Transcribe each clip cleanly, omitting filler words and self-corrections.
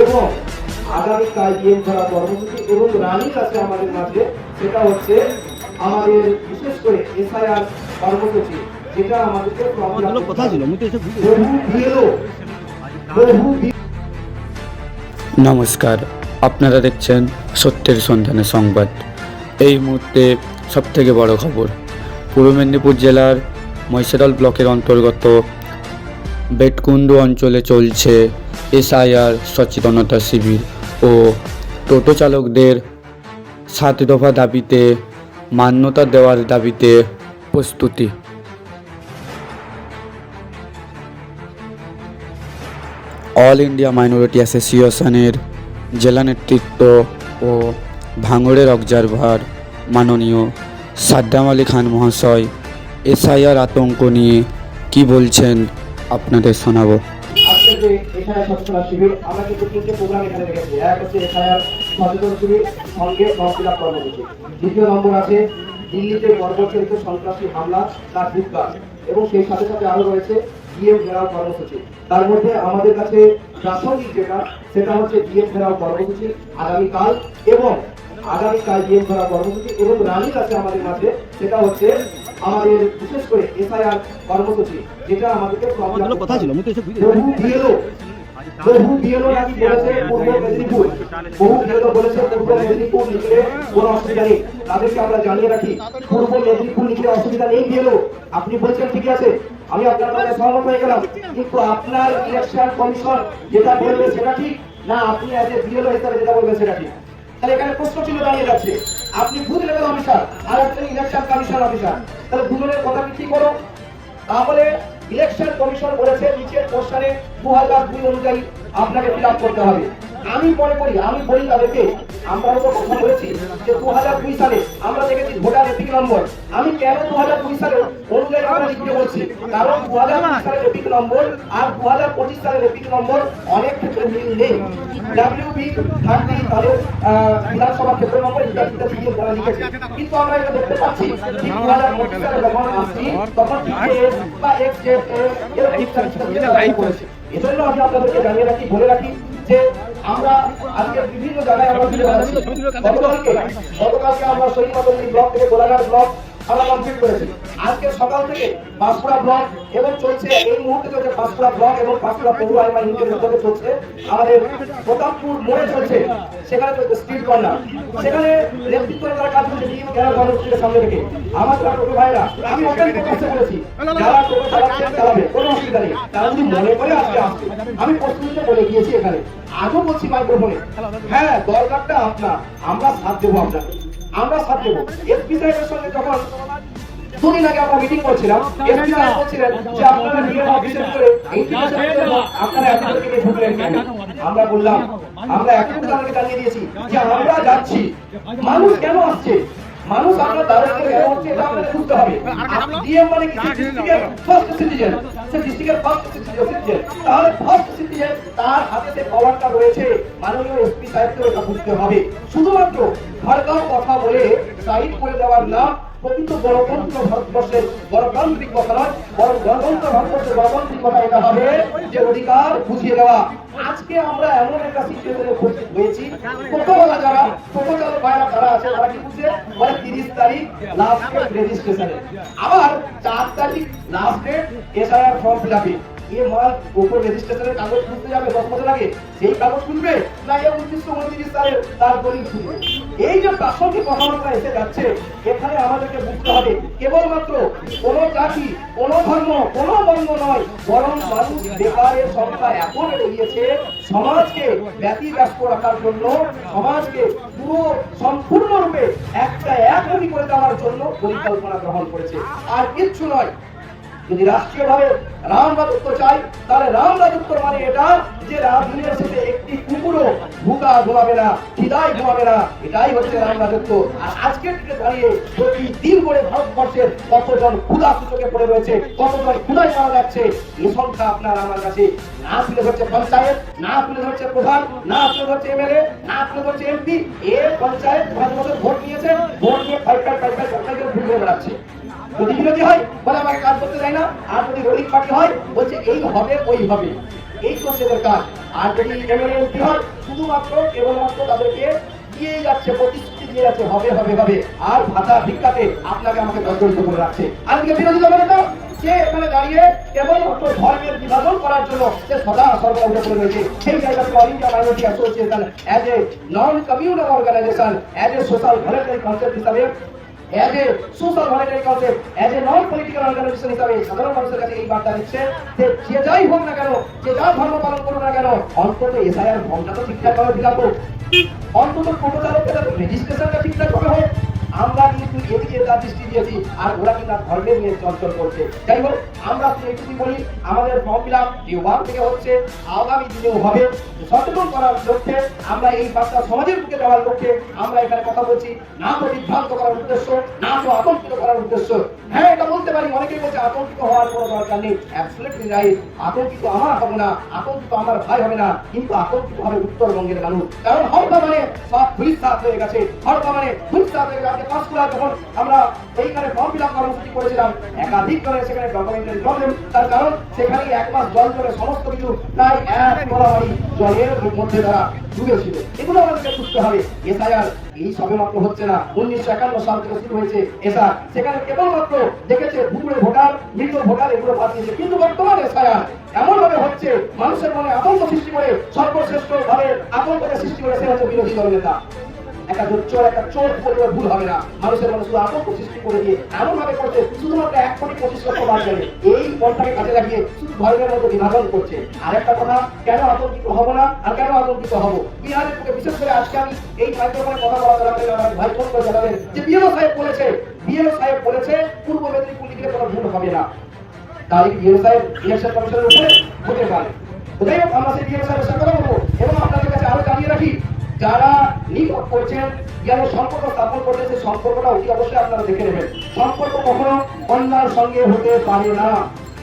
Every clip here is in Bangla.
এবং আগামীকাল গেম খেলা কর্মসূচি এবং রানিং আছে আমাদের মাঝে, সেটা হচ্ছে আমাদের বিশেষ করে এসআইআর কর্মসূচি, যেটা আমাদেরকে নমস্কার, আপনারা দেখছেন সত্যের সন্ধানে সংবাদ। এই মুহূর্তে সবথেকে বড় খবর, পূর্ব মেদিনীপুর জেলার মহিষাদল ব্লকের অন্তর্গত বেটকুন্ডু অঞ্চলে চলছে এসআইআর সচেতনতা শিবির ও টোটো চালকদের 7 দফা দাবিতে মান্যতা দেওয়ার দাবিতে প্রস্তুতি। অল ইন্ডিয়া মাইনরিটি অ্যাসোসিয়েশনের জেলা নেতৃত্ব ও ভাঙড়ের অবজারভার মাননীয় সাদ্দাম আলী খান মহাশয় এসআইআর আতঙ্ক নিয়ে কি বলছেন আপনাদের শোনাবো। আজকে যে এসআইআর সচেতনতা শিবির, আমরা কিন্তু 3টে প্রোগ্রাম এখানে রেখেছি। এক হচ্ছে এসআইআর সচেতন শিবির সঙ্গে ফর্ম ফিল আপ কর্মসূচি। দ্বিতীয় নম্বর আছে দিল্লিতে বর্বরচালিত সন্ত্রাসী হামলা তার দুষ্কার, এবং সেই সাথে সাথে আরো রয়েছে ডিএম ঘেরাও কর্মসূচি। তার মধ্যে আমাদের কাছে প্রাসঙ্গিক যেটা, সেটা হচ্ছে ডিএম ঘেরাও কর্মসূচি আগামীকাল, এবং আগামীকাল ডিএম ঘেরাও কর্মসূচি এবং রানিং আছে আমাদের মাঝে, সেটা হচ্ছে আমাদের বিশেষ করে এসআইআর কর্মসূচি, যেটা আমাদেরকে বহু বিএলও নাকি বলেছে পূর্ব মেদিনীপুর, লিখলে কোনো অসুবিধা নেই। তাদেরকে আমরা জানিয়ে রাখি, পূর্ব মেদিনীপুর লিখলে অসুবিধা নেই বিএলও। আপনি বলছেন ঠিক আছে, আমি আপনার কাছে সহমত হয়ে গেলাম, কিন্তু আপনার ইলেকশন কমিশন যেটা বলবে সেটা ঠিক না, আপনি এজ এ বিএলও হিসাবে যেটা বলবেন সেটা ঠিক? তাহলে এখানে প্রশ্ন চিহ্ন দাঁড়িয়ে যাচ্ছে। আপনি বুথ লেভেল অফিসার আর একজন ইলেকশন কমিশন অফিসার, তাহলে দুজনের কথা কি ঠিক করো? তাহলে ইলেকশন কমিশন বলেছে নিচের কোশ্চেনে 2002 অনুযায়ী আপনাকে ফিল আপ করতে হবে। আমি মনে করি, আমি বলি তাদেরকে, আমরা তো কথা বলেছি যে 2002 সালে আমরা দেখেছি ভোটার এপিক নম্বর। আমি কেন 2002 সালে অনুযায়ী আমরা লিখতে বলছি? কারণ 2002 সালের এপিক নম্বর আর 2025 সালের এপিক নম্বর অনেক ক্ষেত্রে মিল নেই। WB 30 তাদের বিধানসভা ক্ষেত্র নম্বর ইত্যাদি দিয়ে তারা লিখেছে, কিন্তু আমরা এটা দেখতে পাচ্ছি 2025 সালে যখন আসছি তখন বা এক্সজেড এর ইত্যাদি করেছে। এজন্য আমি আপনাদেরকে জানিয়ে রাখি, বলে রাখি যে আমরা আজকে বিভিন্ন জায়গায় আমরা ফিরে যাচ্ছি। গতকালকে আমরা শহীদ ব্লক থেকে গোলাঘাট ব্লক আমরা কমপ্লিট করেছি। আজকে সকাল থেকে পাঁশকুড়া ব্লক এবং চলছে, এই মুহূর্তে চলছে পাঁশকুড়া ব্লক এবং পাঁশকুড়া পৌর আইন ইউনিটের মধ্যে চলছে আমাদের প্রতাপপুর মোড়ে চলছে, সেখানে চলছে স্ট্রিট কর্নার। সেখানে নেতৃত্ব যারা কাজ করছে ডিএম ঘেরাও কর্মসূচিকে সামনে রেখে আমার যারা টোটো ভাইরা, আমি ওপেন প্রকাশ্যে বলেছি, যারা টোটো চালাচ্ছেন চালাবে, কোনো অসুবিধা নেই। তারা যদি মনে করে আজকে আসছে, আমি প্রস্তুতিতে বলে গিয়েছি এখানে, আজও বলছি মাইক্রোফোনে, হ্যাঁ দরকারটা আপনার, আমরা সাথ দেবো আপনাকে, আমরা সাথ দেবো। এসপি সাহেবের সঙ্গে যখন দুদিন আগে আমরা মিটিং করছিলাম, এসপি সাহেব বলছিলেন যে আপনারা ডিএম অফিসের ভিতরে ইন্টিগ্রেশনের জন্য আপনারা এতজনকে নিয়ে ঢুকলেন কেন? আমরা বললাম, আমরা এখন তাদেরকে জানিয়ে দিয়েছি যে আমরা যাচ্ছি, মানুষ কেন আসছে, মানুষ আপনার দ্বারস্থ কেন হচ্ছে এটা আপনাদের বুঝতে হবে। ডিএম মানে কি? ডিস্ট্রিক্টের ফার্স্ট সিটিজেন, সে ডিস্ট্রিক্টের ফার্স্ট সিটিজেন, তাহলে ফার্স্ট সিটিজেন তার হাতে যে পাওয়ারটা রয়েছে, মাননীয় এসপি সাহেবকে এটা বুঝতে হবে। শুধুমাত্র ভারগাঁও কথা বলে সাইড করে দেওয়ার নাম প্রকৃত গণতন্ত্র ভারতবর্ষের গণতান্ত্রিক কথা নয়, বরং গণতন্ত্র ভারতবর্ষের গণতান্ত্রিক কথা এটা হবে যে অধিকার বুঝিয়ে দেওয়া। আজকে আমরা এমন একটা সিচুয়েশনে উপস্থিত হয়েছি, টোটোওয়ালা যারা টোটো চালক ভাইরা যারা আছে তারা কি বুঝছে, মানে 30 তারিখ লাস্ট ডেট রেজিস্ট্রেশনে, আবার 4 তারিখ last date SIR form fill আপে। এ মাল উপর রেজিস্ট্রেশনের কাগজ খুলতে যাবে 10 বছর আগে, সেই কাগজ খুলবে না এ 1929 সালের তার দলিল খুলবে? এই যে প্রাসঙ্গিক কথাবার্তা এসে যাচ্ছে, এখানে আমাদেরকে বুঝতে হবে কেবলমাত্র কোনো জাতি, কোনো ধর্ম, কোনো বর্ণ নয়, বরং মানুষ বেকারের সংখ্যা এত বেড়ে গিয়েছে, সমাজকে ব্যতিব্যস্ত রাখার জন্য, সমাজকে পুরো সম্পূর্ণরূপে একটা একমুখী করে দেওয়ার জন্য পরিকল্পনা গ্রহণ করেছে, আর কিচ্ছু নয়। যদি রাষ্ট্রীয়ভাবে রাম রাজত্ব চাই, তাহলে রাম রাজত্ব মানে এটা যে রাজনীতির সাথে একটি কুকুরও ভুকা ঘুমাবে না, খিদায় ঘুমাবে না, এটাই হচ্ছে রাম রাজত্ব। আর আজকের দিকে দাঁড়িয়ে প্রতিদিন করে ভারতবর্ষের কতজন ক্ষুধা সূচকে পড়ে রয়েছে, কতজন ক্ষুধায় মারা যাচ্ছে, এই সংখ্যা আপনার আমার কাছে না তুলে ধরছে পঞ্চায়েত, না তুলে ধরছে প্রধান, না তুলে ধরছে এমএলএ, না তুলে ধরছে এমপি। এর পঞ্চায়েত 5 বছর ভোট নিয়েছে, ভোট নিয়ে ফাইটার ঘুরে বেড়াচ্ছে। যদি বিরোধী হয় বলে আমাকে কাজ করতে দেয় না, আর যদি রোলিং পার্টি হয় বলছে এই হবে ওই হবে। এই করছে এদের কাজ। আর যদি এমএলএ এমপি হয় শুধুমাত্র কেবলমাত্র তাদেরকে দিয়ে যাচ্ছে, প্রতিশ্রুতি দিয়ে যাচ্ছে হবে হবে হবে, আর ভাতা ভিক্ষাতে আপনাকে আমাকে জর্জরিত করে রাখছে। আজকে বিরোধী দলের নেতা সে এখানে দাঁড়িয়ে কেবলমাত্র ধর্মের বিভাজন করার জন্য সে সদা সর্বদা উঠে পড়ে রয়েছে। সেই জায়গাতে all India minority association as a non communal organization, as a social voluntary concept হিসাবে, as a social voluntary concept, as a non political organization হিসাবে সাধারণ মানুষের কাছে এই বার্তা দিচ্ছে যে যে যাই হোক না কেন, যে যা ধর্ম পালন করুক না কেন, অন্তত এসআইআর ফর্মটা তো ঠিকঠাকভাবে ফিল আপ হোক, অন্তত টোটো চালকের রেজিস্ট্রেশনটা ঠিকঠাকভাবে হোক। আমরা কিন্তু এদিকে তার দৃষ্টি দিয়েছি, আর ওরা কিন্তু ধর্মের নিয়ে চঞ্চল করছে। যাই হোক, আমরা একটু বলি, আমাদের ফর্ম ফিল আপ ডিওয়ান থেকে হচ্ছে, আগামী দিনেও হবে। সচেতন করার লক্ষ্যে আমরা এই বার্তা সমাজের বুকে দেওয়ার লক্ষ্যে আমরা এখানে কথা বলছি, না তো বিভ্রান্ত করার উদ্দেশ্য, না তো আতঙ্কিত করার উদ্দেশ্য। হ্যাঁ, এটা বলতে পারি, অনেকেই বলছে আতঙ্কিত হওয়ার কোনো দরকার নেই। অ্যাবসলিউটলি রাইট, আতঙ্কিত আমার হবে না, আতঙ্কিত আমার ভাই হবে না, কিন্তু আতঙ্কিত হবে উত্তরবঙ্গের মানুষ। কারণ হরকা মানে সব পুলিশ সাথ হয়ে গেছে, হরকা মানে পুলিশ সাথ হয়ে গেছে। পাঁচকুড়া যখন আমরা এইখানে ফর্ম ফিল আপ কর্মসূচি করেছিলাম, একাধিক করে সেখানে ডকুমেন্টারি প্রবলেম, তার কারণ সেখানে 1 মাস জল ধরে সমস্ত কিছু প্রায় 1 তলাবাড়ি জলের মধ্যে তারা ডুবেছিল। এগুলো আমাদেরকে বুঝতে হবে। এসআইআর এই সবে মাত্র হচ্ছে না, 1951 সাল থেকে শুরু হয়েছে এসআর। সেখানে কেবলমাত্র দেখেছে ভুতুড়ে ভোটার, মৃত ভোটার, এগুলো বাদ দিয়েছে। কিন্তু বর্তমানে এসআইআর এমন ভাবে হচ্ছে, মানুষের মনে আতঙ্ক সৃষ্টি করে, সর্বশ্রেষ্ঠ ভাবে আতঙ্ককে সৃষ্টি করে, সে হচ্ছে বিরোধী দল নেতা। একটা চোর বললে ভুল হবে না, মানুষের মনে শুধু আতঙ্ক সৃষ্টি করে দিয়ে এমন ভাবে করছে, শুধুমাত্র 1,25,00,000 বাদ যাবে এই পথটাকে কাজে লাগিয়ে শুধু ধর্মের মধ্যে বিভাজন করছে। আরেকটা কথা, কেন আতঙ্কিত হবো না আর কেন আতঙ্কিত হবো? বিহারের বুকে বিশেষ করে আজকে আমি এই মাইক্রোফোনে কথা বলা চলাকালীন আমার ভাই ফোন করে জানালেন যে বিএলও সাহেব বলেছে পূর্ব মেদিনীপুর লিখলে কোনো ভুল হবে না। তাই বিএলও সাহেব ইলেকশন কমিশনের উপরে হতে পারে। যাই হোক, আমরা সেই বিএলও সাহেবের সাথে কথা বলবো এবং আপনাদের কাছে আরো জানিয়ে রাখি, যারা নিয়োগ করছেন, যারা সম্পর্ক স্থাপন করছেন, সেই সম্পর্কটা অতি অবশ্যই আপনারা দেখে নেবেন। সম্পর্ক কখনো কন্যার সঙ্গে হতে পারে না,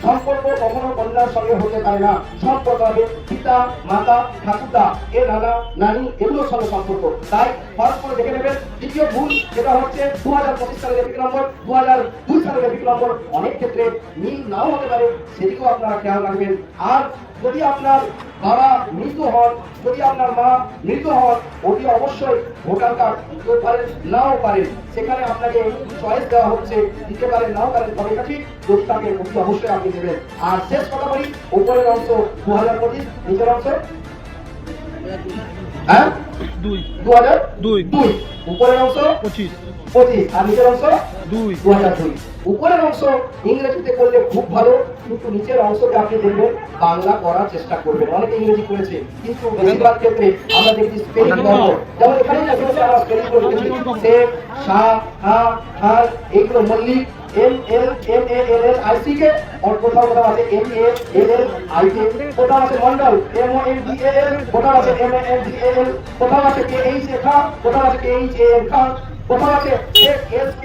সম্পর্ক কখনো কন্যার সঙ্গে হতে পারে না। সম্পর্ক হবে পিতা, মাতা, ঠাকুরদা, এ নানা, নানি, এগুলোর সঙ্গে সম্পর্ক। তাই ফরক করে দেখে নেবেন। দ্বিতীয় ভুল যেটা হচ্ছে 2025 সালের এপিক নম্বর, 2002 সালের এপিক নম্বর অনেক ক্ষেত্রে মিল নাও হতে পারে, সেদিকেও আপনারা খেয়াল রাখবেন। আর যদি আপনার বাবা মৃত হন, যদি আপনার মা মৃত হন, অতি অবশ্যই ভোটার কার্ড দিতে পারেন, নাও পারেন। সেখানে আপনাকে চয়েস দেওয়া হচ্ছে, দিতে পারেন, নাও পারেন, তবে এটা ঠিক, যদি তাকে অতি অবশ্যই আপনি দেবেন। আর শেষ কথা বলি, উপরের অংশ 2025, নিচের অংশ 2002, উপরের অংশ 25 আর নিচের অংশ 2002। উপরের অংশ ইংরেজিতে করলে খুব ভালো, কিন্তু নিচের অংশকে আপনি দেখবেন বাংলা করার চেষ্টা করবেন। অনেকে ইংরেজি করেছে, কিন্তু বেশিরভাগ ক্ষেত্রে আমরা দেখি স্পেলিং গল্প, যেমন এখানে আমরা স্পেলিং করে লিখেছি শেখ, শাহ, খান, এইগুলো মল্লিক, MLMALLIC কে, और কোথাও কোথাও আছে MALLIC, কোথাও আছে মন্ডল, MONDAL, কোথাও আছে MANDAL, কোথাও আছে KHA, কোথাও আছে KHAN খান, কোথাও আছে SK,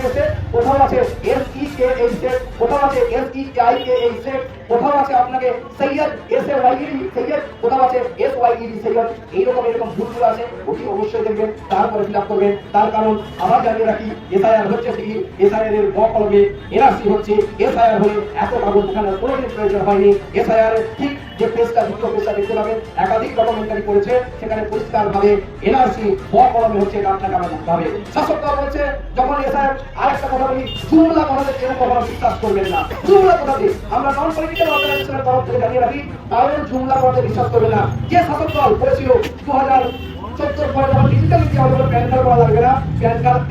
কোথাও আছে SEKH, কোথাও আছে SEIKH, কোথাও আছে আপনাকে সৈয়দ SYED সৈয়দ, কোথাও আছে SYED সৈয়দ। এইরকম ভুলগুলো আছে, অতি অবশ্যই দেখবেন, তারপরে ফিল আপ করবেন। তার কারণ আবার জানিয়ে রাখি, এসআইআর হচ্ছে কি, এসআইআর এর কলমে এনআরসি হচ্ছে। এসআইআর হলে এত কাগজ দেখানোর কোনো প্রয়োজন হয়নি। এসআইআর ঠিক যে পেজটা, দ্বিতীয় পেজটা দেখতে পাবেন, একাধিক ডকুমেন্টারি করেছে, সেখানে পরিষ্কার ভাবে এনআরসি কলমে হচ্ছে, এটা আপনাকে আমরা দেখতে হবে। শাসক দল বলছে, যখন এসআইআর, আরেকটা কথা বলি, জুমলা কথাতে কেউ কখনো বিশ্বাস করবেন না। জুমলা কথাতে আমরা নন পলিটিক্যাল অর্গানাইজেশনের তরফ থেকে জানিয়ে রাখি, কারণ জুমলা কথাতে বিশ্বাস করবেন না। যে শাসক দল বলেছিল 2014 পরে যখন ডিজিটাল ইন্ডিয়া হবে, প্যান কার্ড করা লাগবে না, প্যান কার্ড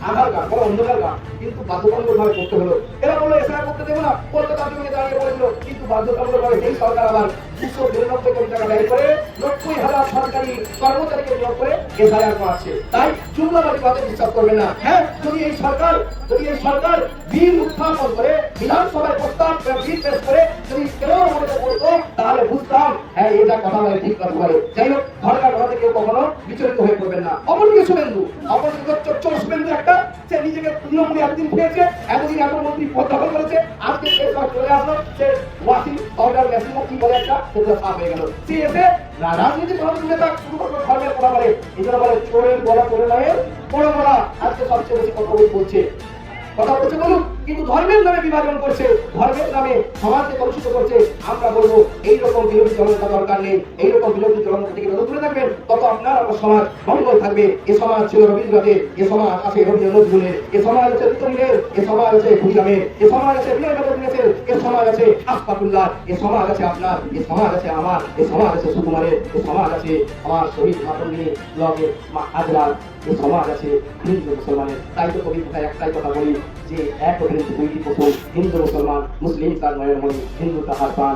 আধার কার্ড বড় অন্ধকার কার্ড, কিন্তু বাধ্যতামূলক ভাবে করতে হলো। এরা বললো এসআইআর করতে দেবো না, কলকাতার জন্য দাঁড়িয়ে বলেছিল, কিন্তু বাধ্যতামূলক ভাবে এই সরকার আবার 292 কোটি টাকা ব্যয় করে 90,000 সরকারি কর্মচারীকে নিয়োগ করে এসআইআর করাচ্ছে। তাই জুমলাবাদী কথাতে বিশ্বাস করবেন না। হ্যাঁ, যদি এই সরকার বিল উত্থাপন করে, বিধানসভায় প্রস্তাব বিল পেশ করে যদি কেউ মনে করতো, তাহলে বুঝতাম হ্যাঁ এটা কথা বলে, ঠিক কথা বলে। যাই হোক, সরকার কথাতে কেউ কখনো বিচলিত হয়ে পড়বেন না। অপরদিকে শুভেন্দু শুভেন্দু একটা, সে নিজেকে তৃণমূলে এতদিন পেয়েছে, এতদিন এত মন্ত্রী পদ দখল করেছে, আজকে সে সব চলে আসলো, সে ওয়াশিং পাউডার মেশিন কি বলে একটা, সেগুলো সাফ হয়ে গেল। সে এসে রাজনীতির নেতা শুধুমাত্র ধর্মের কথা বলে, এই জন্য বলে চোরের গলা চোরে নয় বড় গলা। আজকে সবচেয়ে বেশি কথা বলছে, বলুক। কিন্তু ধর্মের নামে বিভাজন করছে, ধর্মের নামে সমাজকে কলুষিত করছে। আমরা বলবো এইরকম বিরোধী চলনতা দরকার নেই। এইরকম বিরোধী চলনতা থেকে যত দূরে থাকবেন তত আপনার আমার সমাজ মঙ্গল থাকবে। এ সমাজ ছিল রবীন্দ্রনাথের, এ সমাজ আছে রবীন্দ্র নজরুলের, এ সমাজ আছে তিতুমিরের, এ সমাজ আছে ক্ষুদিরামের, এ সমাজ আছে বিনয় বাদলের, এ সমাজ আছে আশফাকুল্লাহ, এ সমাজ আছে আপনার, এ সমাজ আছে আমার, এ সমাজ আছে সুকুমারের, এ সমাজ আছে আমার শহীদ মাতঙ্গিনী ব্লকের আজরাল, এ সমাজ আছে হিন্দু মুসলমানের। তাই তো কবি কথায় একটাই কথা বলি যে এক ওঠেন দুইটি পশু, হিন্দু মুসলমান, মুসলিম তার নয়ন মণি, হিন্দু তাহার প্রাণ।